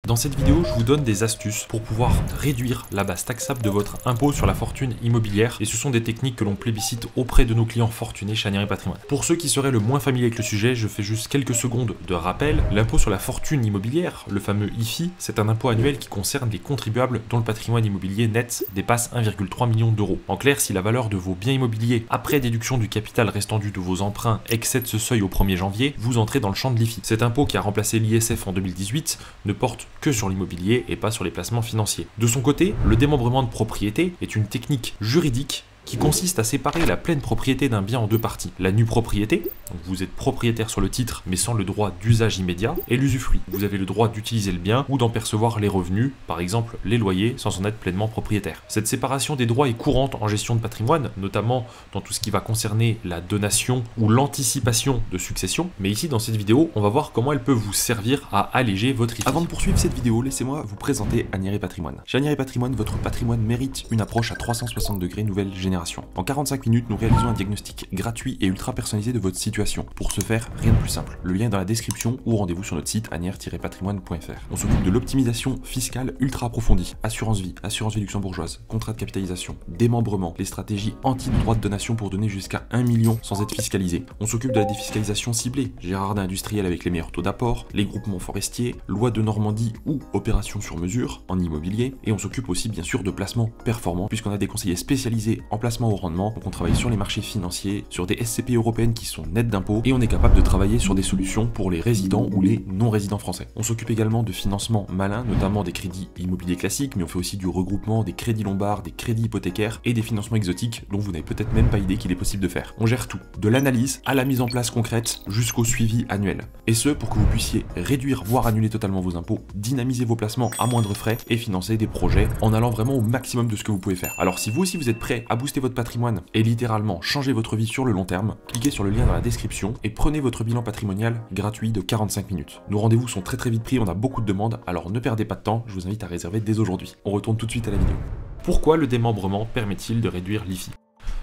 Dans cette vidéo, je vous donne des astuces pour pouvoir réduire la base taxable de votre impôt sur la fortune immobilière et ce sont des techniques que l'on plébiscite auprès de nos clients fortunés chez Anieri Patrimoine. Pour ceux qui seraient le moins familiers avec le sujet, je fais juste quelques secondes de rappel. L'impôt sur la fortune immobilière, le fameux IFI, c'est un impôt annuel qui concerne les contribuables dont le patrimoine immobilier net dépasse 1,3 million d'euros. En clair, si la valeur de vos biens immobiliers après déduction du capital restant dû de vos emprunts excède ce seuil au 1er janvier, vous entrez dans le champ de l'IFI. Cet impôt qui a remplacé l'ISF en 2018 ne porte que sur l'immobilier et pas sur les placements financiers. De son côté, le démembrement de propriété est une technique juridique qui consiste à séparer la pleine propriété d'un bien en deux parties. La nue propriété, donc vous êtes propriétaire sur le titre mais sans le droit d'usage immédiat, et l'usufruit. Vous avez le droit d'utiliser le bien ou d'en percevoir les revenus, par exemple les loyers, sans en être pleinement propriétaire. Cette séparation des droits est courante en gestion de patrimoine, notamment dans tout ce qui va concerner la donation ou l'anticipation de succession, mais ici dans cette vidéo, on va voir comment elle peut vous servir à alléger votre IFI. Avant de poursuivre cette vidéo, laissez-moi vous présenter Anieri Patrimoine. Chez Anieri Patrimoine, votre patrimoine mérite une approche à 360 degrés nouvelle génération. En 45 minutes, nous réalisons un diagnostic gratuit et ultra personnalisé de votre situation. Pour ce faire, rien de plus simple. Le lien est dans la description ou rendez-vous sur notre site anieri-patrimoine.fr. On s'occupe de l'optimisation fiscale ultra approfondie, assurance vie luxembourgeoise, contrat de capitalisation, démembrement, les stratégies anti-droit de donation pour donner jusqu'à 1 million sans être fiscalisé. On s'occupe de la défiscalisation ciblée, Gérardin industriel avec les meilleurs taux d'apport, les groupements forestiers, loi de Normandie ou opérations sur mesure en immobilier, et on s'occupe aussi bien sûr de placements performants puisqu'on a des conseillers spécialisés en placement au rendement, donc on travaille sur les marchés financiers, sur des SCPI européennes qui sont nettes d'impôts, et on est capable de travailler sur des solutions pour les résidents ou les non-résidents français. On s'occupe également de financement malin, notamment des crédits immobiliers classiques, mais on fait aussi du regroupement, des crédits lombards, des crédits hypothécaires et des financements exotiques dont vous n'avez peut-être même pas idée qu'il est possible de faire. On gère tout, de l'analyse à la mise en place concrète jusqu'au suivi annuel. Et ce, pour que vous puissiez réduire, voire annuler totalement vos impôts, dynamiser vos placements à moindre frais et financer des projets en allant vraiment au maximum de ce que vous pouvez faire. Alors si vous aussi vous êtes prêt à booster votre patrimoine et littéralement changer votre vie sur le long terme, cliquez sur le lien dans la description et prenez votre bilan patrimonial gratuit de 45 minutes. Nos rendez-vous sont très vite pris, on a beaucoup de demandes, alors ne perdez pas de temps, je vous invite à réserver dès aujourd'hui. On retourne tout de suite à la vidéo. Pourquoi le démembrement permet-il de réduire l'IFI?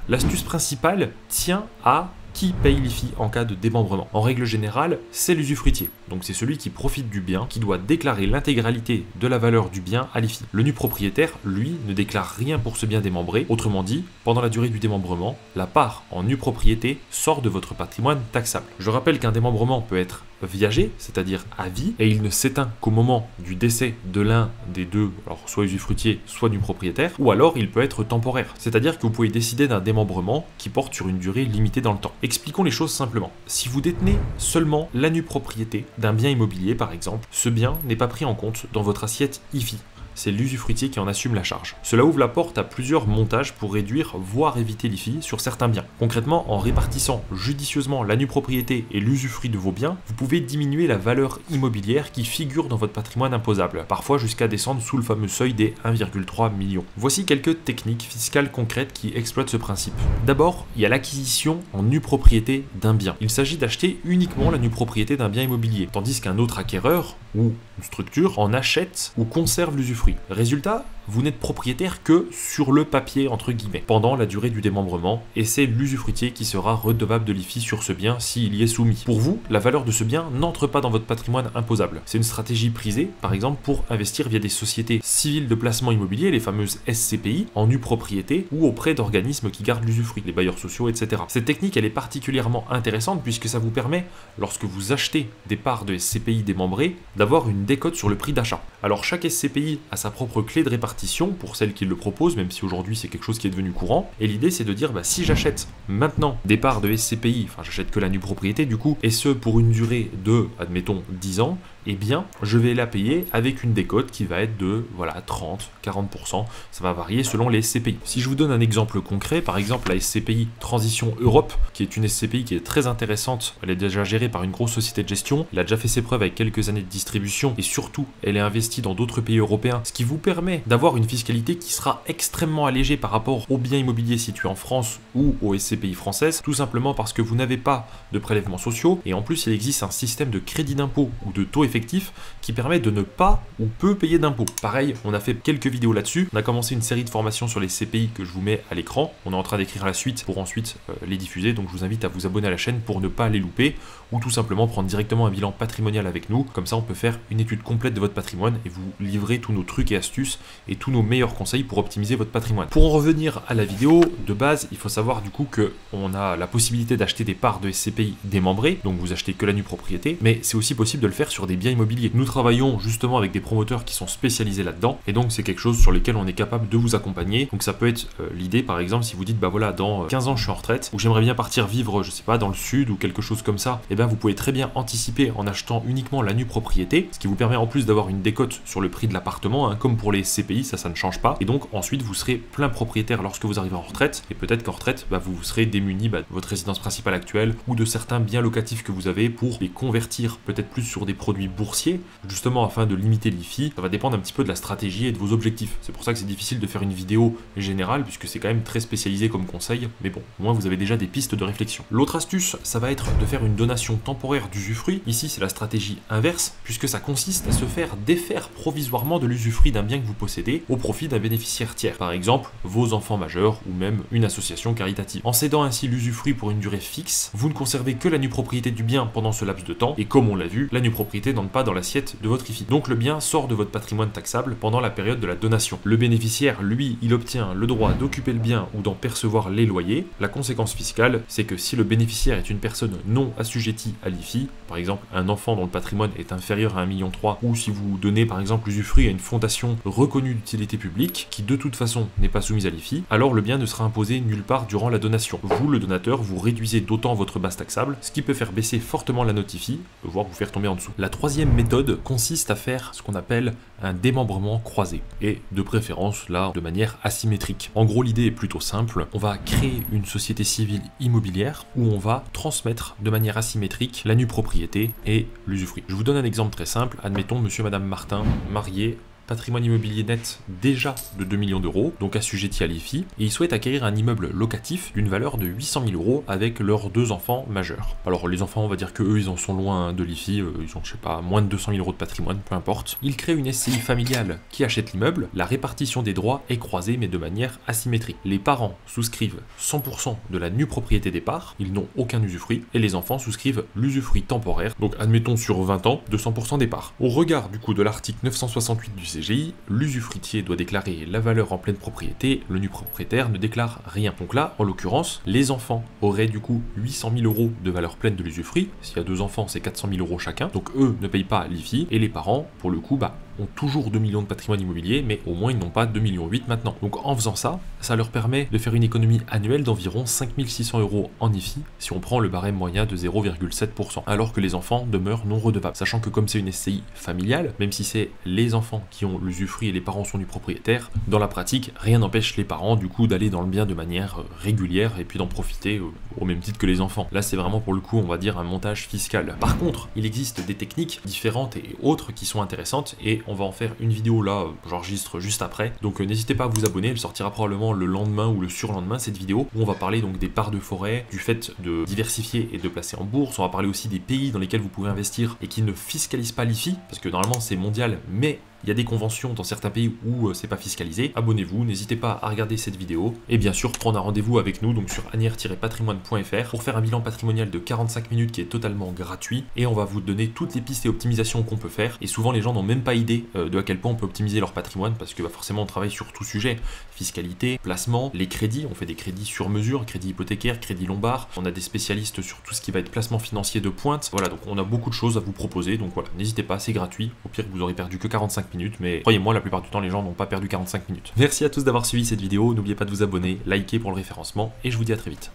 L'astuce principale tient à qui paye l'IFI en cas de démembrement. En règle générale, c'est l'usufruitier. Donc c'est celui qui profite du bien, qui doit déclarer l'intégralité de la valeur du bien à l'IFI. Le nu propriétaire, lui, ne déclare rien pour ce bien démembré. Autrement dit, pendant la durée du démembrement, la part en nue propriété sort de votre patrimoine taxable. Je rappelle qu'un démembrement peut être viager, c'est-à-dire à vie, et il ne s'éteint qu'au moment du décès de l'un des deux, alors soit usufruitier, soit nu propriétaire, ou alors il peut être temporaire, c'est-à-dire que vous pouvez décider d'un démembrement qui porte sur une durée limitée dans le temps. Expliquons les choses simplement. Si vous détenez seulement la nue propriété d'un bien immobilier par exemple, ce bien n'est pas pris en compte dans votre assiette IFI. C'est l'usufruitier qui en assume la charge. Cela ouvre la porte à plusieurs montages pour réduire, voire éviter l'IFI sur certains biens. Concrètement, en répartissant judicieusement la nue propriété et l'usufruit de vos biens, vous pouvez diminuer la valeur immobilière qui figure dans votre patrimoine imposable, parfois jusqu'à descendre sous le fameux seuil des 1,3 million. Voici quelques techniques fiscales concrètes qui exploitent ce principe. D'abord, il y a l'acquisition en nue propriété d'un bien. Il s'agit d'acheter uniquement la nue propriété d'un bien immobilier, tandis qu'un autre acquéreur ou une structure en achète ou conserve l'usufruit. Résultat, vous n'êtes propriétaire que sur le papier entre guillemets pendant la durée du démembrement et c'est l'usufruitier qui sera redevable de l'IFI sur ce bien s'il y est soumis. Pour vous, la valeur de ce bien n'entre pas dans votre patrimoine imposable. C'est une stratégie prisée par exemple pour investir via des sociétés civiles de placement immobilier, les fameuses SCPI, en nue propriété ou auprès d'organismes qui gardent l'usufruit, les bailleurs sociaux, etc. Cette technique elle est particulièrement intéressante puisque ça vous permet, lorsque vous achetez des parts de SCPI démembrées, d'avoir une décote sur le prix d'achat. Alors chaque SCPI a sa propre clé de répartition pour celles qui le proposent, même si aujourd'hui c'est quelque chose qui est devenu courant. Et l'idée c'est de dire si j'achète maintenant des parts de SCPI, enfin j'achète que la nue propriété du coup, et ce pour une durée de, admettons, 10 ans, eh bien je vais la payer avec une décote qui va être de 30, 40%, ça va varier selon les SCPI. Si je vous donne un exemple concret, par exemple la SCPI Transition Europe, qui est une SCPI qui est très intéressante, elle est déjà gérée par une grosse société de gestion, elle a déjà fait ses preuves avec quelques années de distribution et surtout elle est investie dans d'autres pays européens, ce qui vous permet d'avoir une fiscalité qui sera extrêmement allégée par rapport aux biens immobiliers situés en France ou aux SCPI françaises, tout simplement parce que vous n'avez pas de prélèvements sociaux et en plus il existe un système de crédit d'impôt ou de taux effectif effectif qui permet de ne pas ou peu payer d'impôts. Pareil, on a fait quelques vidéos là-dessus. On a commencé une série de formations sur les CPI que je vous mets à l'écran. On est en train d'écrire la suite pour ensuite les diffuser. Donc je vous invite à vous abonner à la chaîne pour ne pas les louper ou tout simplement prendre directement un bilan patrimonial avec nous. Comme ça, on peut faire une étude complète de votre patrimoine et vous livrer tous nos trucs et astuces et tous nos meilleurs conseils pour optimiser votre patrimoine. Pour en revenir à la vidéo, de base, il faut savoir du coup que on a la possibilité d'acheter des parts de SCPI démembrées, donc vous achetez que la nue propriété, mais c'est aussi possible de le faire sur des biens immobiliers. Nous travaillons justement avec des promoteurs qui sont spécialisés là-dedans, et donc c'est quelque chose sur lequel on est capable de vous accompagner. Donc ça peut être l'idée, par exemple, si vous dites, bah voilà, dans 15 ans je suis en retraite, ou j'aimerais bien partir vivre, je sais pas, dans le sud ou quelque chose comme ça, et bien vous pouvez très bien anticiper en achetant uniquement la nue propriété, ce qui vous permet en plus d'avoir une décote sur le prix de l'appartement, hein, comme pour les CPI, ça ne change pas, et donc ensuite vous serez plein propriétaire lorsque vous arrivez en retraite, et peut-être qu'en retraite, bah, vous serez démuni de votre résidence principale actuelle ou de certains biens locatifs que vous avez pour les convertir peut-être plus sur des produits boursiers, justement afin de limiter l'IFI. Ça va dépendre un petit peu de la stratégie et de vos objectifs. C'est pour ça que c'est difficile de faire une vidéo générale, puisque c'est quand même très spécialisé comme conseil, mais bon, au moins vous avez déjà des pistes de réflexion. L'autre astuce, ça va être de faire une donation temporaire d'usufruit. Ici, c'est la stratégie inverse, puisque ça consiste à se faire défaire provisoirement de l'usufruit d'un bien que vous possédez au profit d'un bénéficiaire tiers. Par exemple, vos enfants majeurs ou même une association caritative. En cédant ainsi l'usufruit pour une durée fixe, vous ne conservez que la nue propriété du bien pendant ce laps de temps, et comme on l'a vu, la nue propriété n'entre pas dans l'assiette de votre IFI. Donc le bien sort de votre patrimoine taxable pendant la période de la donation. Le bénéficiaire, lui, il obtient le droit d'occuper le bien ou d'en percevoir les loyers. La conséquence fiscale, c'est que si le bénéficiaire est une personne non assujettie à l'IFI, par exemple un enfant dont le patrimoine est inférieur à 1,3 million, ou si vous donnez par exemple l'usufruit à une fondation reconnue d'utilité publique, qui de toute façon n'est pas soumise à l'IFI, alors le bien ne sera imposé nulle part durant la donation. Vous, le donateur, vous réduisez d'autant votre base taxable, ce qui peut faire baisser fortement la note IFI, voire vous faire tomber en dessous. La troisième méthode consiste à faire ce qu'on appelle un démembrement croisé, et de préférence là de manière asymétrique. En gros, l'idée est plutôt simple, on va créer une société civile immobilière où on va transmettre de manière asymétrique la nue propriété et l'usufruit. Je vous donne un exemple très simple, admettons monsieur et madame Martin, mariés, patrimoine immobilier net déjà de 2 millions d'euros, donc assujetti à l'IFI, et ils souhaitent acquérir un immeuble locatif d'une valeur de 800 000 euros avec leurs 2 enfants majeurs. Alors les enfants, on va dire que eux, ils en sont loin de l'IFI, ils ont, je sais pas, moins de 200 000 euros de patrimoine, peu importe. Ils créent une SCI familiale qui achète l'immeuble, la répartition des droits est croisée mais de manière asymétrique. Les parents souscrivent 100% de la nue propriété des parts, ils n'ont aucun usufruit, et les enfants souscrivent l'usufruit temporaire, donc admettons sur 20 ans, de 100% des parts. Au regard du coup de l'article 968 du CGI, l'usufruitier doit déclarer la valeur en pleine propriété, le nu propriétaire ne déclare rien. Donc là, en l'occurrence, les enfants auraient du coup 800 000 euros de valeur pleine de l'usufruit. S'il y a 2 enfants, c'est 400 000 euros chacun. Donc eux ne payent pas l'IFI, et les parents, pour le coup, ont toujours 2 millions de patrimoine immobilier, mais au moins ils n'ont pas 2,8 millions maintenant. Donc en faisant ça, ça leur permet de faire une économie annuelle d'environ 5 600 euros en IFI, si on prend le barème moyen de 0,7%, alors que les enfants demeurent non redevables. Sachant que comme c'est une SCI familiale, même si c'est les enfants qui ont l'usufruit et les parents sont nus propriétaires, dans la pratique, rien n'empêche les parents du coup d'aller dans le bien de manière régulière et puis d'en profiter au même titre que les enfants. Là c'est vraiment pour le coup, on va dire, un montage fiscal. Par contre, il existe des techniques différentes et autres qui sont intéressantes, et on va en faire une vidéo là, j'enregistre juste après, donc n'hésitez pas à vous abonner, elle sortira probablement le lendemain ou le surlendemain cette vidéo, où on va parler donc des parts de forêt, du fait de diversifier et de placer en bourse, on va parler aussi des pays dans lesquels vous pouvez investir et qui ne fiscalisent pas l'IFI, parce que normalement c'est mondial, mais il y a des conventions dans certains pays où c'est pas fiscalisé. Abonnez-vous, n'hésitez pas à regarder cette vidéo, et bien sûr prendre un rendez-vous avec nous donc sur anière-patrimoine.fr pour faire un bilan patrimonial de 45 minutes qui est totalement gratuit, et on va vous donner toutes les pistes et optimisations qu'on peut faire. Et souvent les gens n'ont même pas idée de à quel point on peut optimiser leur patrimoine, parce que forcément on travaille sur tout sujet, fiscalité, placement, les crédits, on fait des crédits sur mesure, crédit hypothécaire, crédit lombard, on a des spécialistes sur tout ce qui va être placement financier de pointe. Voilà, donc on a beaucoup de choses à vous proposer, donc voilà, n'hésitez pas, c'est gratuit, au pire vous aurez perdu que 45 minutes, mais croyez-moi, la plupart du temps les gens n'ont pas perdu 45 minutes. Merci à tous d'avoir suivi cette vidéo, n'oubliez pas de vous abonner, liker pour le référencement, et je vous dis à très vite.